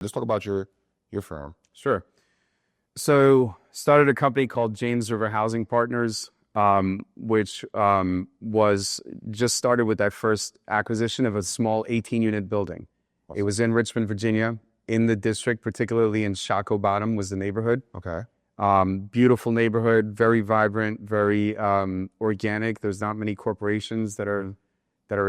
Let's talk about your firm. Sure. So started a company called James River Housing Partners, which was just started with that first acquisition of a small 18-unit building. Awesome. It was in Richmond, Virginia, in the district, particularly in Shockoe Bottom was the neighborhood. Okay. Beautiful neighborhood, very vibrant, very organic. There's not many corporations that are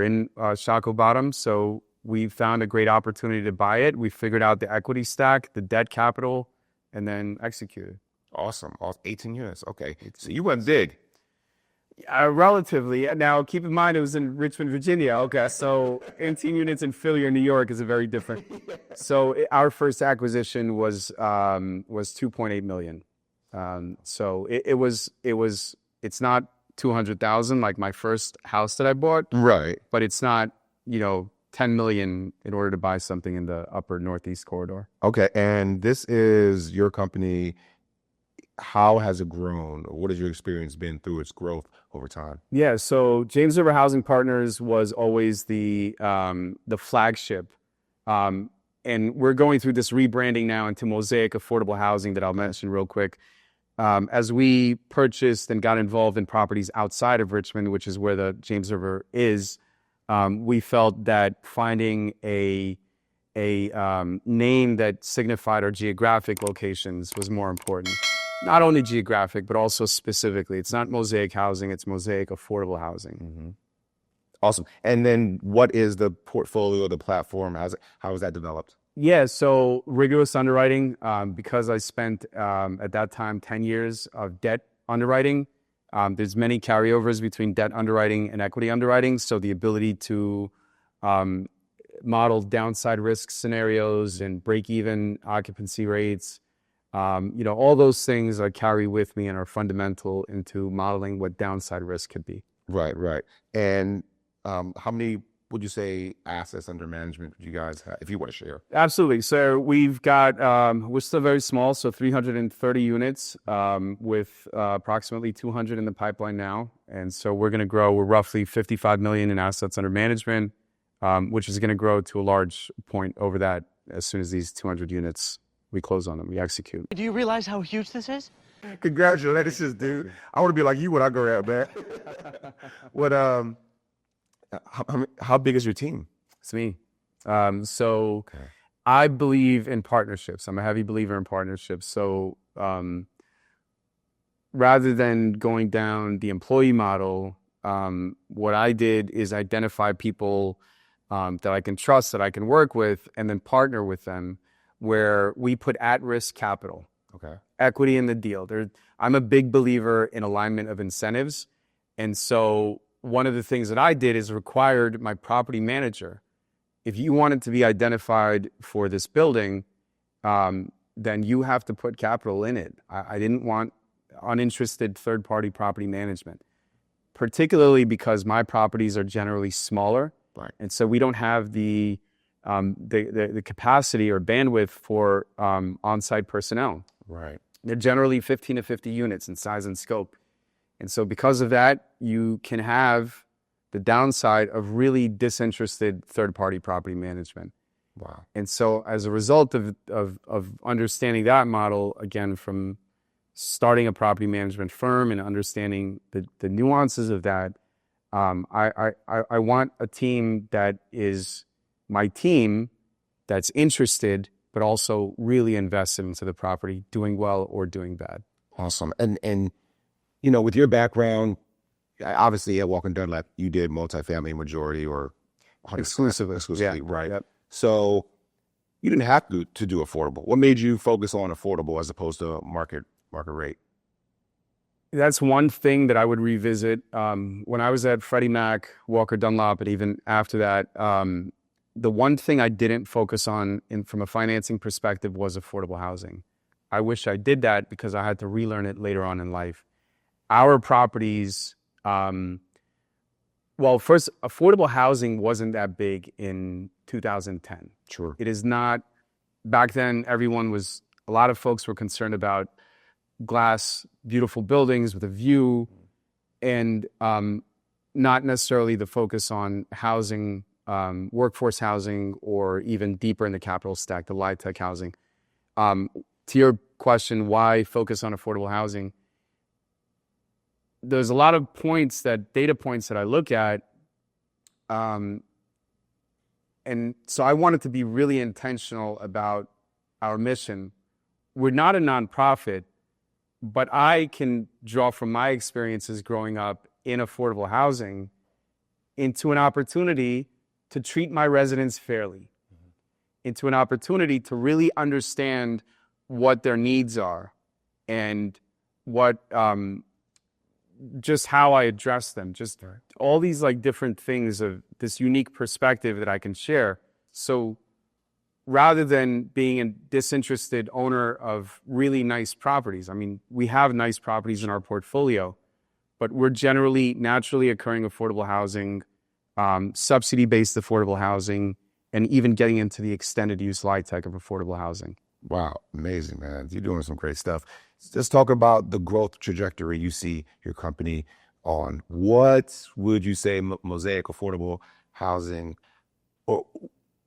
in Shockoe Bottom, so we found a great opportunity to buy it. We figured out the equity stack, the debt capital, and then executed. Awesome. 18 units. Okay. So you went big. Relatively. Now, keep in mind, it was in Richmond, Virginia. Okay, so 18 units in Philly or New York is a very different. So our first acquisition was 2.8 million. So it's not 200,000 like my first house that I bought. Right. But it's not, 10 million in order to buy something in the upper Northeast corridor. Okay. And this is your company. How has it grown? Or what has your experience been through its growth over time? Yeah, so James River Housing Partners was always the flagship. And we're going through this rebranding now into Mosaic Affordable Housing that I'll mention real quick. As we purchased and got involved in properties outside of Richmond, which is where the James River is, we felt that finding a name that signified our geographic locations was more important. Not only geographic, but also specifically. It's not Mosaic Housing, it's Mosaic Affordable Housing. Mm-hmm. Awesome. And then what is the portfolio, the platform? How has that developed? Yeah, so rigorous underwriting, because I spent at that time 10 years of debt underwriting. There's many carryovers between debt underwriting and equity underwriting. So the ability to model downside risk scenarios and break-even occupancy rates, all those things I carry with me and are fundamental into modeling what downside risk could be. Right. And how many would you say assets under management you guys have, if you want to share? Absolutely. So we've got, we're still very small, so 330 units with approximately 200 in the pipeline now. And so we're going to grow. We're roughly 55 million in assets under management, which is going to grow to a large point over that as soon as these 200 units, we close on them, we execute. Do you realize how huge this is? Congratulations, dude. I want to be like you when I grow up, man. What, how big is your team? It's me. Okay. I believe in partnerships. I'm a heavy believer in partnerships. So rather than going down the employee model, what I did is identify people that I can trust, that I can work with, and then partner with them where we put at-risk capital, equity in the deal. I'm a big believer in alignment of incentives. And so one of the things that I did is required my property manager, if you wanted to be identified for this building, then you have to put capital in it. I didn't want uninterested third-party property management, particularly because my properties are generally smaller. Right. And so we don't have the capacity or bandwidth for on-site personnel. Right. They're generally 15 to 50 units in size and scope. And so because of that, you can have the downside of really disinterested third-party property management. Wow. And so as a result of understanding that model, again, from starting a property management firm and understanding the nuances of that, I want a team that is my team that's interested, but also really invested into the property, doing well or doing bad. Awesome. And with your background, obviously at Walker & Dunlop, you did multifamily majority or exclusively, yeah. Right? Yep. So you didn't have to do affordable. What made you focus on affordable as opposed to market rate? That's one thing that I would revisit. When I was at Freddie Mac, Walker Dunlop, and even after that, the one thing I didn't focus on from a financing perspective was affordable housing. I wish I did that because I had to relearn it later on in life. Our properties, first, affordable housing wasn't that big in 2010. Sure. It is not. Back then, a lot of folks were concerned about glass, beautiful buildings with a view, and not necessarily the focus on housing workforce housing, or even deeper in the capital stack, the live tech housing. To your question, why focus on affordable housing? There's a lot of data points that I look at. And so I wanted to be really intentional about our mission. We're not a nonprofit, but I can draw from my experiences growing up in affordable housing into an opportunity to treat my residents fairly, into an opportunity to really understand what their needs are and what, just how I address them, just all these like different things of this unique perspective that I can share. So rather than being a disinterested owner of really nice properties, I mean, we have nice properties in our portfolio, but we're generally naturally occurring affordable housing, subsidy-based affordable housing, and even getting into the extended use light tech of affordable housing. Wow, amazing, man. You're doing some great stuff. Let's talk about the growth trajectory you see your company on. What would you say Mosaic Affordable Housing, or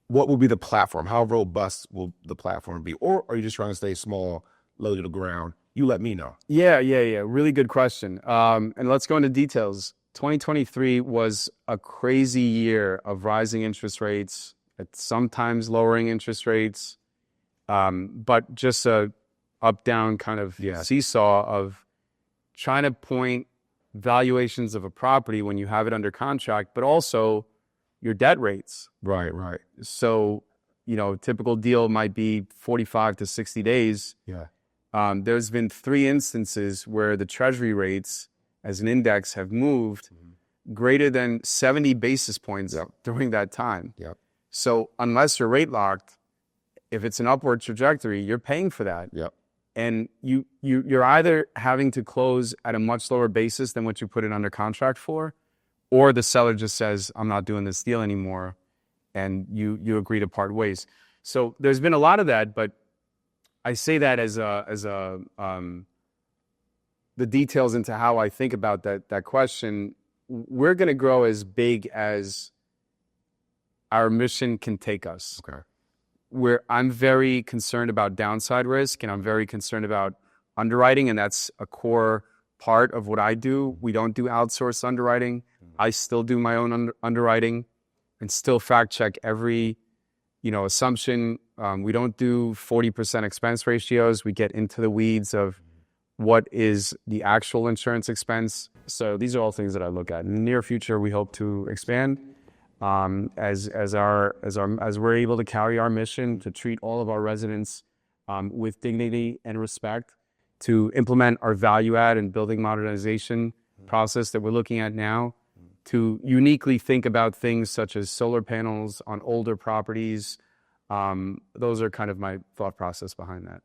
what will be the platform? How robust will the platform be? Or are you just trying to stay small, low to the ground? You let me know. Yeah. Really good question. And let's go into details. 2023 was a crazy year of rising interest rates, at sometimes lowering interest rates, but just a up-down kind of seesaw of trying to point valuations of a property when you have it under contract, but also your debt rates. Right. So, typical deal might be 45 to 60 days. Yeah. There's been 3 instances where the treasury rates as an index have moved greater than 70 basis points during that time. Yep. So unless you're rate locked, if it's an upward trajectory, you're paying for that. Yep. And you're either having to close at a much lower basis than what you put it under contract for, or the seller just says, I'm not doing this deal anymore, and you agree to part ways. So there's been a lot of that, but I say that as the details into how I think about that question. We're going to grow as big as our mission can take us. Okay. I'm very concerned about downside risk, and I'm very concerned about underwriting, and that's a core part of what I do. We don't do outsourced underwriting. I still do my own underwriting and still fact check every, assumption. We don't do 40% expense ratios. We get into the weeds of what is the actual insurance expense. So these are all things that I look at. In the near future, we hope to expand as we're able to carry our mission to treat all of our residents with dignity and respect, to implement our value add and building modernization process that we're looking at now, to uniquely think about things such as solar panels on older properties. Those are kind of my thought process behind that.